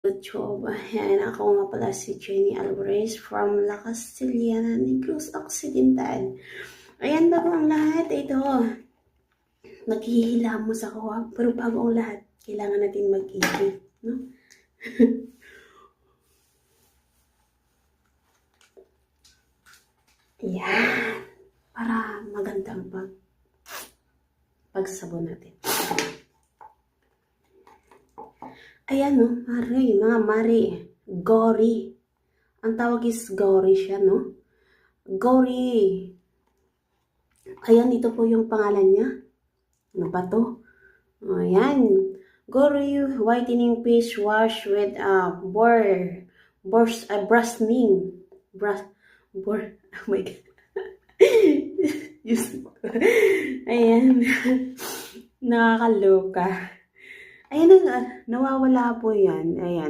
YouTube. Ayan, ako nga pala si Jenny Alvarez from La Castellana, Negros Occidental. Ayan, bago ang lahat, ito, maghihilamos ako. Pero bago ang lahat, kailangan natin mag-ibig, no? Ayan, para magandang pagsabon natin. Ayan, no, mga mare, gory. Ang tawag is gory siya, no? Gory. Ayan, ito po yung pangalan niya. Ano ba to? Ayan. Gory whitening face wash with brusning. Oh my God. Ayan. Nakakaloka. Ayan na, nawawala po yan. Ayan.